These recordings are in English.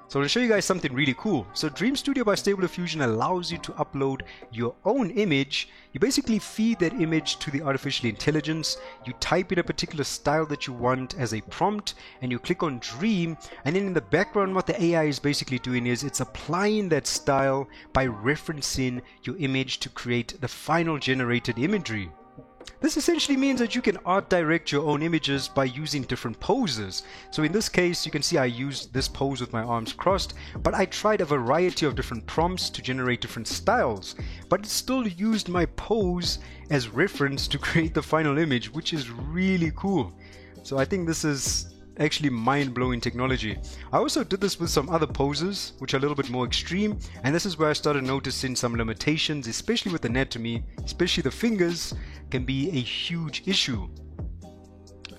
So I'll show you guys something really cool. So Dream Studio by Stable Diffusion allows you to upload your own image. You basically feed that image to the artificial intelligence. You type in a particular style that you want as a prompt and you click on Dream, and then in the background what the AI is basically doing is it's applying that style by referencing your image to create the final generated imagery. This essentially means that you can art direct your own images by using different poses. So in this case, you can see I used this pose with my arms crossed, but I tried a variety of different prompts to generate different styles, but it still used my pose as reference to create the final image, which is really cool. So I think this is actually mind-blowing technology. I also did this with some other poses which are a little bit more extreme, and this is where I started noticing some limitations, especially with anatomy, especially the fingers can be a huge issue.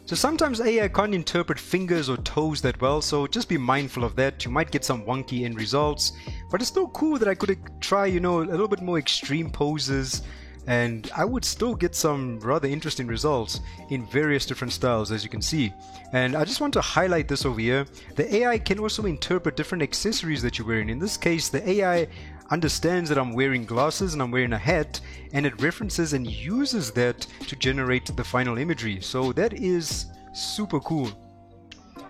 So sometimes AI can't interpret fingers or toes that well, so just be mindful of that. You might get some wonky end results, but it's still cool that I could try, a little bit more extreme poses, and I would still get some rather interesting results in various different styles, as you can see. And I just want to highlight this over here. The AI can also interpret different accessories that you're wearing. In this case, the AI understands that I'm wearing glasses and I'm wearing a hat, and it references and uses that to generate the final imagery. So that is super cool.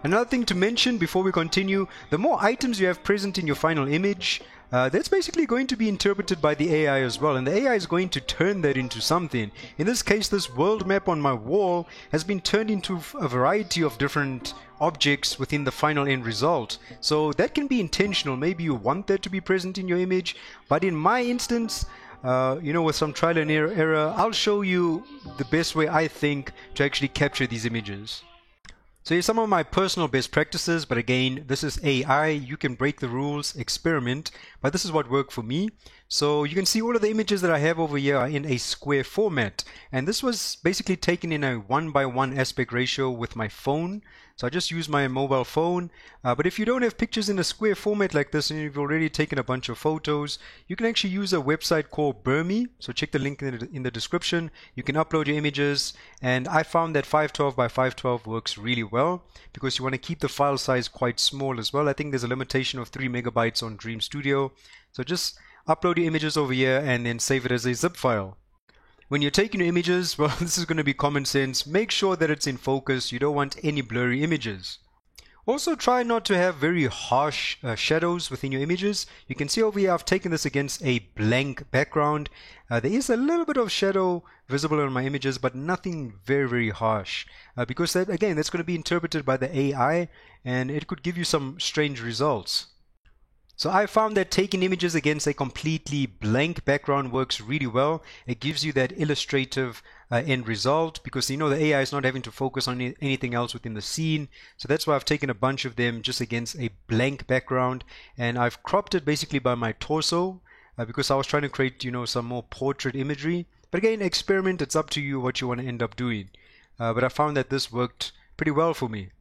Another thing to mention before we continue, the more items you have present in your final image, that's basically going to be interpreted by the AI as well, and the AI is going to turn that into something. In this case, this world map on my wall has been turned into a variety of different objects within the final end result. So that can be intentional. Maybe you want that to be present in your image, but in my instance, with some trial and error, I'll show you the best way I think to actually capture these images. So here's some of my personal best practices, but again, this is AI. You can break the rules, experiment, but this is what worked for me. So you can see all of the images that I have over here are in a square format, and this was basically taken in a 1:1 aspect ratio with my phone. So I just use my mobile phone, but if you don't have pictures in a square format like this and you've already taken a bunch of photos, you can actually use a website called Burmy. So check the link in the description. You can upload your images, and I found that 512 by 512 works really well because you want to keep the file size quite small as well. I think there's a limitation of 3 megabytes on Dream Studio. So just upload your images over here and then save it as a zip file. When you're taking your images, well, this is going to be common sense. Make sure that it's in focus. You don't want any blurry images. Also, try not to have very harsh shadows within your images. You can see over here I've taken this against a blank background. There is a little bit of shadow visible on my images, but nothing very, very harsh. Because that, again, that's going to be interpreted by the AI, and it could give you some strange results. So I found that taking images against a completely blank background works really well. It gives you that illustrative end result because the AI is not having to focus on anything else within the scene. So that's why I've taken a bunch of them just against a blank background, and I've cropped it basically by my torso because I was trying to create some more portrait imagery. But again, experiment. It's up to you what you want to end up doing. But I found that this worked pretty well for me.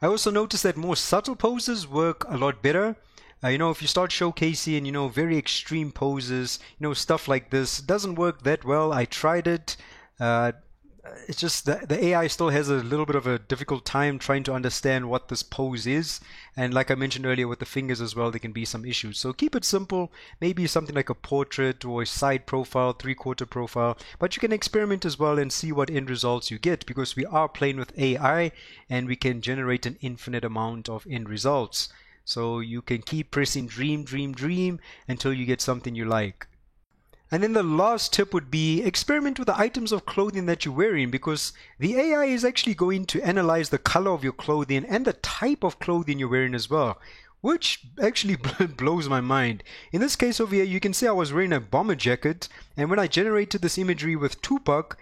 I also noticed that more subtle poses work a lot better. If you start showcasing, very extreme poses, stuff like this doesn't work that well. I tried it. It's just the AI still has a little bit of a difficult time trying to understand what this pose is. And like I mentioned earlier with the fingers as well, there can be some issues. So keep it simple, maybe something like a portrait or a side profile, 3/4 profile. But you can experiment as well and see what end results you get because we are playing with AI and we can generate an infinite amount of end results. So you can keep pressing dream, dream, dream until you get something you like. And then the last tip would be experiment with the items of clothing that you're wearing because the AI is actually going to analyze the color of your clothing and the type of clothing you're wearing as well, which actually blows my mind. In this case over here, you can see I was wearing a bomber jacket, and when I generated this imagery with Tupac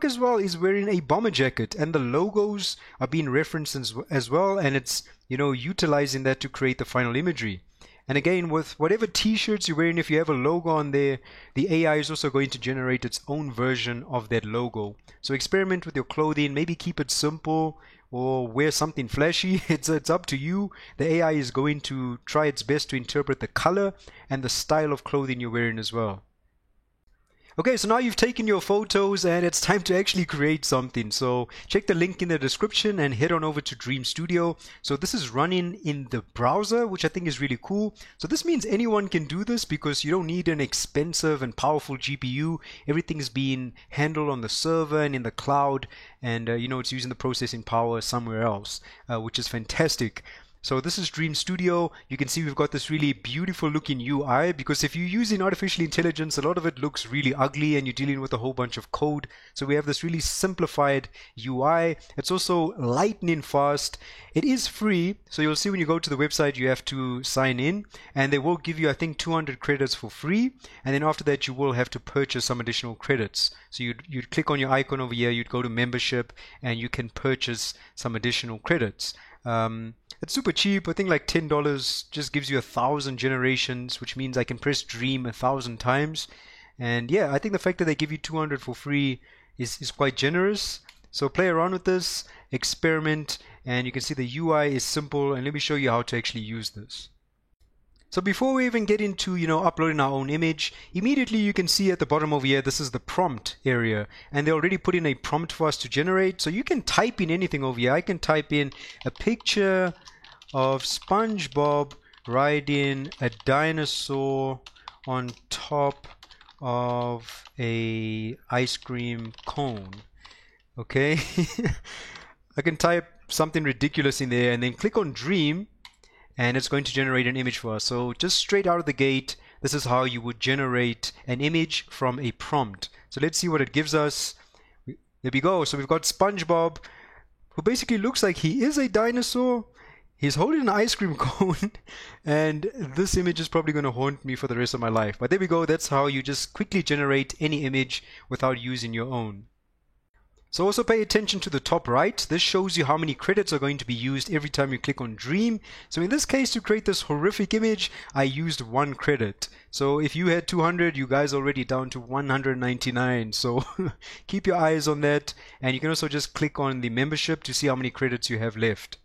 as well is wearing a bomber jacket, and the logos are being referenced as well, and it's utilizing that to create the final imagery. And again, with whatever t-shirts you're wearing, if you have a logo on there, the AI is also going to generate its own version of that logo. So experiment with your clothing, maybe keep it simple or wear something flashy. It's up to you. The AI is going to try its best to interpret the color and the style of clothing you're wearing as well. Okay, so now you've taken your photos and it's time to actually create something. So check the link in the description and head on over to Dream Studio. So this is running in the browser, which I think is really cool. So this means anyone can do this because you don't need an expensive and powerful GPU. Everything's being handled on the server and in the cloud, and it's using the processing power somewhere else, which is fantastic. So this is Dream Studio. You can see we've got this really beautiful looking UI, because if you're using artificial intelligence, a lot of it looks really ugly and you're dealing with a whole bunch of code. So we have this really simplified UI. It's also lightning fast. It is free. So you'll see when you go to the website, you have to sign in, and they will give you, I think, 200 credits for free. And then after that, you will have to purchase some additional credits. So you'd click on your icon over here, you'd go to membership, and you can purchase some additional credits. It's super cheap. I think like $10 just gives you 1,000 generations, which means I can press Dream 1,000 times. And yeah, I think the fact that they give you 200 for free is quite generous. So play around with this, experiment, and you can see the UI is simple. And let me show you how to actually use this. So before we even get into, uploading our own image, immediately you can see at the bottom over here, this is the prompt area, and they already put in a prompt for us to generate. So you can type in anything over here. I can type in a picture of SpongeBob riding a dinosaur on top of a ice cream cone. Okay. I can type something ridiculous in there and then click on Dream, and it's going to generate an image for us. So just straight out of the gate, this is how you would generate an image from a prompt. So let's see what it gives us. There we go. So we've got SpongeBob, who basically looks like he is a dinosaur. He's holding an ice cream cone, and this image is probably going to haunt me for the rest of my life. But there we go. That's how you just quickly generate any image without using your own. So also pay attention to the top right. This shows you how many credits are going to be used every time you click on Dream. So in this case, to create this horrific image, I used 1 credit. So if you had 200, you guys are already down to 199. So keep your eyes on that. And you can also just click on the membership to see how many credits you have left.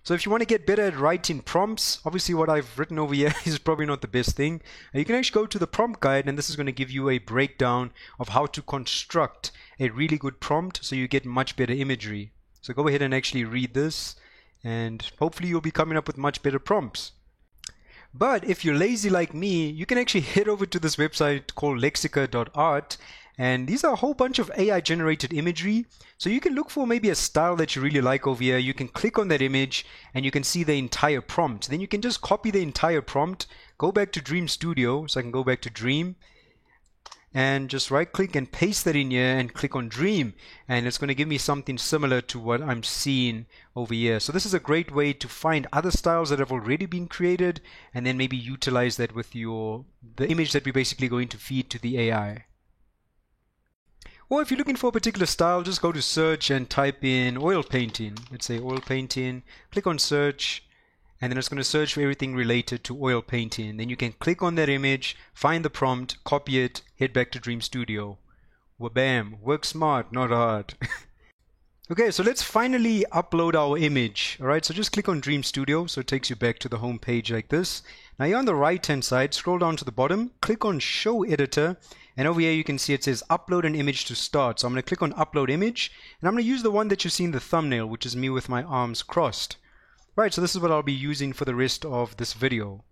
So if you want to get better at writing prompts, obviously what I've written over here is probably not the best thing. You can actually go to the prompt guide, and this is going to give you a breakdown of how to construct a really good prompt so you get much better imagery. So go ahead and actually read this, and hopefully you'll be coming up with much better prompts. But if you're lazy like me, you can actually head over to this website called lexica.art, and these are a whole bunch of AI generated imagery. So you can look for maybe a style that you really like over here. You can click on that image and you can see the entire prompt. Then you can just copy the entire prompt, go back to Dream Studio. So I can go back to Dream and just right click and paste that in here and click on Dream, and it's going to give me something similar to what I'm seeing over here. So this is a great way to find other styles that have already been created and then maybe utilize that with the image that we're basically going to feed to the AI. Or if you're looking for a particular style, just go to search and type in oil painting. Let's say oil painting, click on search, and then it's going to search for everything related to oil painting. Then you can click on that image, find the prompt, copy it, head back to Dream Studio. Wabam, work smart, not hard. Okay, so let's finally upload our image. Alright, so just click on Dream Studio, so it takes you back to the home page like this. Now here on the right hand side, scroll down to the bottom, click on Show Editor, and over here you can see it says Upload an image to start. So I'm going to click on Upload Image, and I'm going to use the one that you see in the thumbnail, which is me with my arms crossed. Right, so this is what I'll be using for the rest of this video.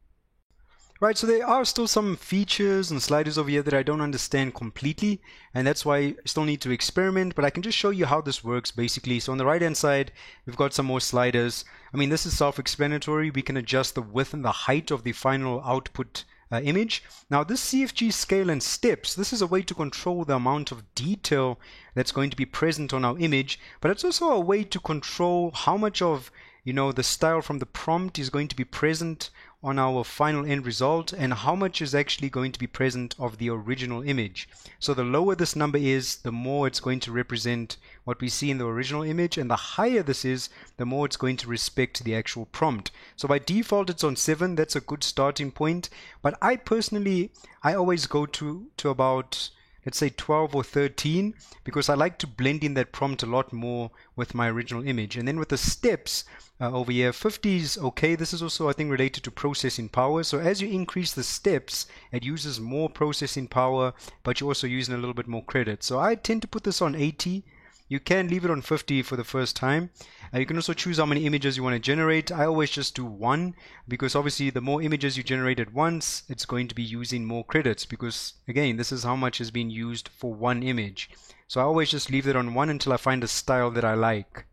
Right, so there are still some features and sliders over here that I don't understand completely, and that's why I still need to experiment, but I can just show you how this works basically. So on the right hand side, we've got some more sliders. I mean, this is self-explanatory. We can adjust the width and the height of the final output image. Now this CFG scale and steps, this is a way to control the amount of detail that's going to be present on our image, but it's also a way to control how much of the style from the prompt is going to be present on our final end result and how much is actually going to be present of the original image. So the lower this number is, the more it's going to represent what we see in the original image, and the higher this is, the more it's going to respect the actual prompt. So by default it's on 7. That's a good starting point, but I personally always go to about let's say 12 or 13, because I like to blend in that prompt a lot more with my original image. And then with the steps over here, 50 is okay. This is also, I think, related to processing power. So as you increase the steps, it uses more processing power, but you're also using a little bit more credit. So I tend to put this on 80. You can leave it on 50 for the first time. You can also choose how many images you want to generate. I always just do one, because obviously the more images you generate at once, it's going to be using more credits, because again, this is how much is being used for one image. So I always just leave it on one until I find a style that I like.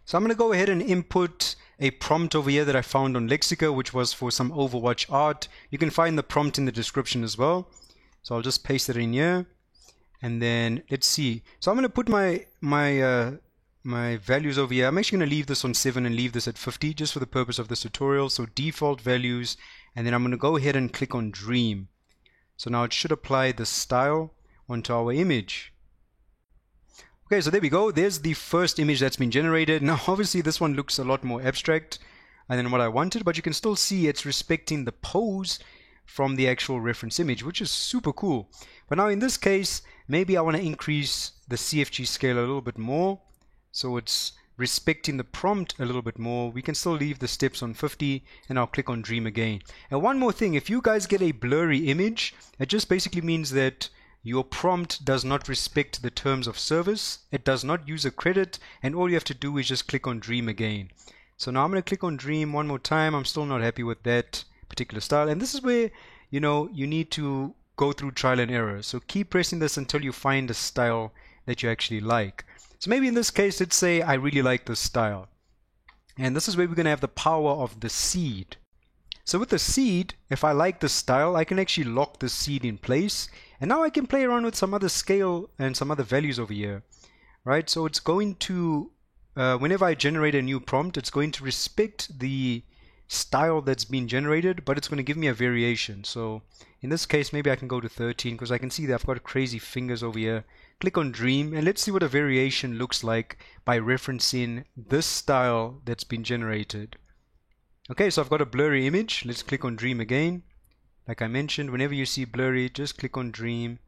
So I'm going to go ahead and input a prompt over here that I found on Lexica, which was for some Overwatch art. You can find the prompt in the description as well. So I'll just paste it in here. And then let's see. So I'm going to put my values over here. I'm actually going to leave this on 7 and leave this at 50 just for the purpose of this tutorial. So default values, and then I'm going to go ahead and click on Dream. So now it should apply the style onto our image. Okay, so there we go. There's the first image that's been generated. Now obviously this one looks a lot more abstract than what I wanted, but you can still see it's respecting the pose from the actual reference image, which is super cool. But now in this case, maybe I want to increase the CFG scale a little bit more, so it's respecting the prompt a little bit more. We can still leave the steps on 50, and I'll click on Dream again. And one more thing, if you guys get a blurry image, it just basically means that your prompt does not respect the terms of service, it does not use a credit, and all you have to do is just click on Dream again. So now I'm going to click on Dream one more time. I'm still not happy with that particular style, and this is where you need to go through trial and error. So keep pressing this until you find a style that you actually like. So maybe in this case, let's say I really like this style, and this is where we're going to have the power of the seed. So with the seed, if I like this style, I can actually lock the seed in place, and now I can play around with some other scale and some other values over here, right? So it's going to whenever I generate a new prompt, it's going to respect the style that's been generated, but it's going to give me a variation. So in this case, maybe I can go to 13, because I can see that I've got crazy fingers over here. Click on Dream, and let's see what a variation looks like by referencing this style that's been generated. Okay, so I've got a blurry image. Let's click on Dream again. Like I mentioned, whenever you see blurry, just click on Dream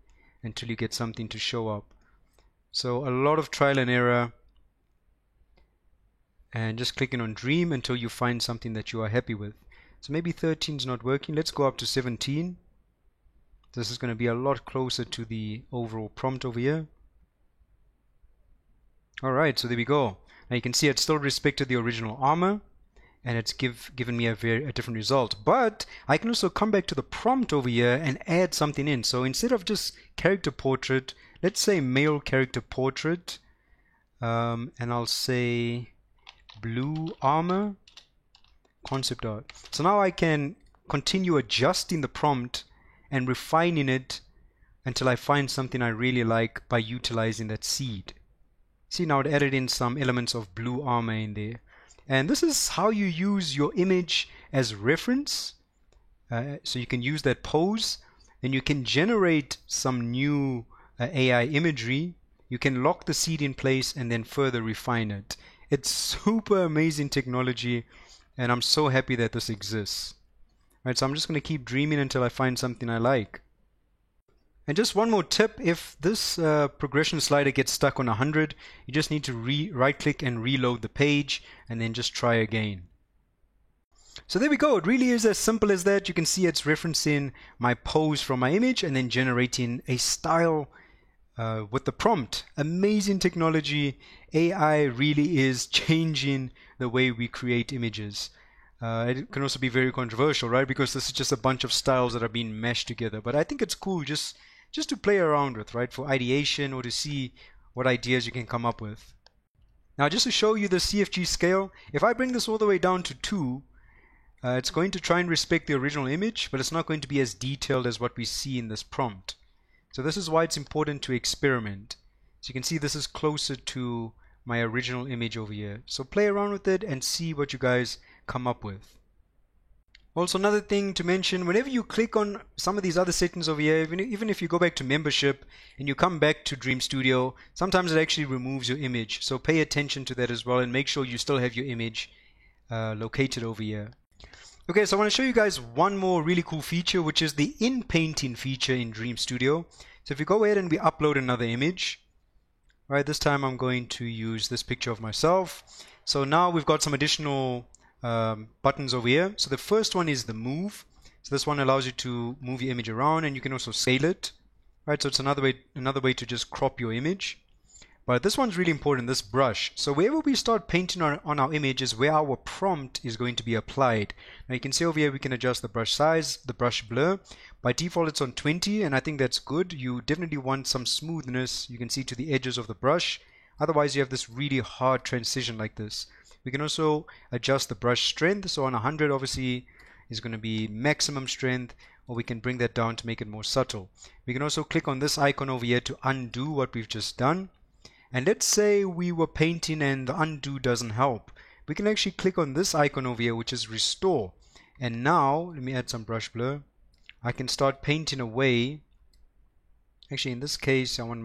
until you get something to show up. So a lot of trial and error, and just clicking on Dream until you find something that you are happy with. So maybe 13 is not working. Let's go up to 17. This is going to be a lot closer to the overall prompt over here. Alright, so there we go. Now you can see it still respected the original armor, and it's given me a different result. But I can also come back to the prompt over here and add something in. So instead of just character portrait, let's say male character portrait, and I'll say blue armor concept art. So now I can continue adjusting the prompt and refining it until I find something I really like by utilizing that seed. See, now it added in some elements of blue armor in there. And this is how you use your image as reference. So you can use that pose, and you can generate some new AI imagery. You can lock the seed in place and then further refine it. It's super amazing technology, and I'm so happy that this exists. Right, so I'm just going to keep dreaming until I find something I like. And just one more tip, if this progression slider gets stuck on 100, you just need to right click and reload the page, and then just try again. So there we go. It really is as simple as that. You can see it's referencing my pose from my image and then generating a style with the prompt. Amazing technology. AI really is changing the way we create images. It can also be very controversial, right? Because this is just a bunch of styles that are being meshed together. But I think it's cool just to play around with, right? For ideation or to see what ideas you can come up with. Now, just to show you the CFG scale, if I bring this all the way down to 2, it's going to try and respect the original image, but it's not going to be as detailed as what we see in this prompt. So this is why it's important to experiment. So you can see this is closer to my original image over here. So play around with it and see what you guys come up with. Also, another thing to mention, whenever you click on some of these other settings over here, even if you go back to membership and you come back to Dream Studio, sometimes it actually removes your image. So pay attention to that as well, and make sure you still have your image located over here. Okay, so I want to show you guys one more really cool feature, which is the in-painting feature in Dream Studio. So if we go ahead and we upload another image, right, this time I'm going to use this picture of myself. So now we've got some additional buttons over here. So the first one is the move. So this one allows you to move your image around, and you can also scale it, right? So it's another way to just crop your image. But this one's really important, this brush. So wherever we start painting on our image is where our prompt is going to be applied. Now you can see over here we can adjust the brush size, the brush blur. By default it's on 20, and I think that's good. You definitely want some smoothness, you can see, to the edges of the brush. Otherwise you have this really hard transition like this. We can also adjust the brush strength. So on 100 obviously is going to be maximum strength, or we can bring that down to make it more subtle. We can also click on this icon over here to undo what we've just done. And let's say we were painting and the undo doesn't help. We can actually click on this icon over here, which is restore. And now, let me add some brush blur. I can start painting away. Actually, in this case, I want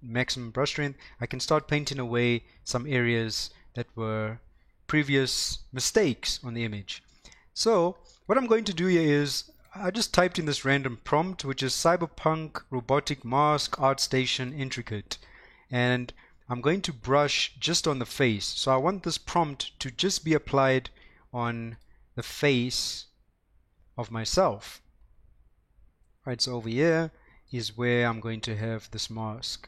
maximum brush strength. I can start painting away some areas that were previous mistakes on the image. So what I'm going to do here is, I just typed in this random prompt, which is Cyberpunk Robotic Mask ArtStation Intricate. And I'm going to brush just on the face. So I want this prompt to just be applied on the face of myself. Right, so over here is where I'm going to have this mask.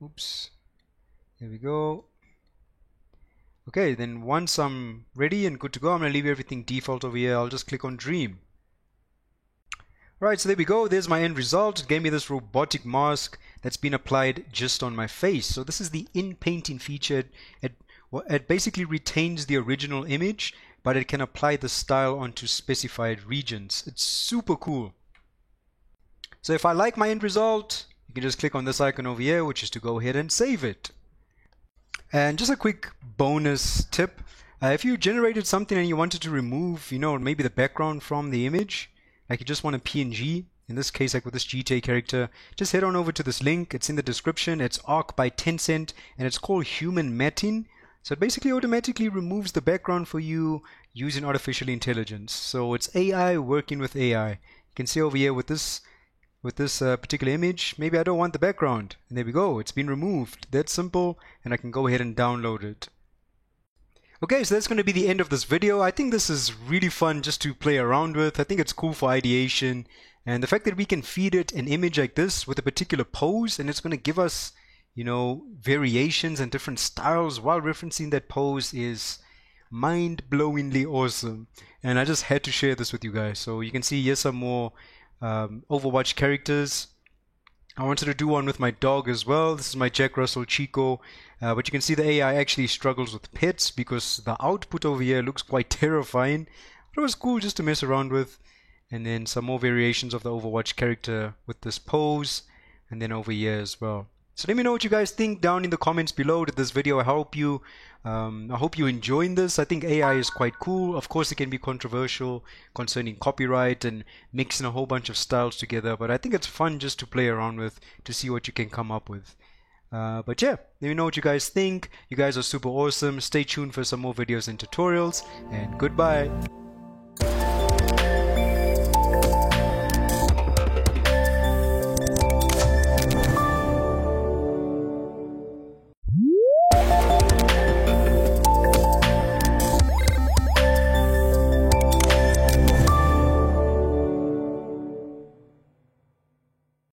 Oops. There we go. Okay, then once I'm ready and good to go, I'm going to leave everything default over here. I'll just click on Dream. Right, so there we go. There's my end result. It gave me this robotic mask that's been applied just on my face. So this is the in-painting feature. It basically retains the original image, but it can apply the style onto specified regions. It's super cool. So if I like my end result, you can just click on this icon over here, which is to go ahead and save it. And just a quick bonus tip. If you generated something and you wanted to remove, maybe the background from the image, like you just want a PNG, in this case like with this GTA character, just head on over to this link. It's in the description. It's Arc by Tencent, and it's called Human Matting. So it basically automatically removes the background for you using artificial intelligence. So it's AI working with AI. You can see over here with this particular image, maybe I don't want the background, and there we go, it's been removed. That's simple, and I can go ahead and download it. Okay, so that's going to be the end of this video. I think this is really fun just to play around with. I think it's cool for ideation, and the fact that we can feed it an image like this with a particular pose, and it's going to give us, variations and different styles while referencing that pose is mind-blowingly awesome. And I just had to share this with you guys. So you can see here's some more Overwatch characters. I wanted to do one with my dog as well. This is my Jack Russell Chico. But you can see the AI actually struggles with pets because the output over here looks quite terrifying. But it was cool just to mess around with. And then some more variations of the Overwatch character with this pose. And then over here as well. So let me know what you guys think down in the comments below. Did this video help you? I hope you enjoying this. I think AI is quite cool. Of course, it can be controversial concerning copyright and mixing a whole bunch of styles together. But I think it's fun just to play around with to see what you can come up with. But yeah, let me know what you guys think. You guys are super awesome. Stay tuned for some more videos and tutorials. And goodbye.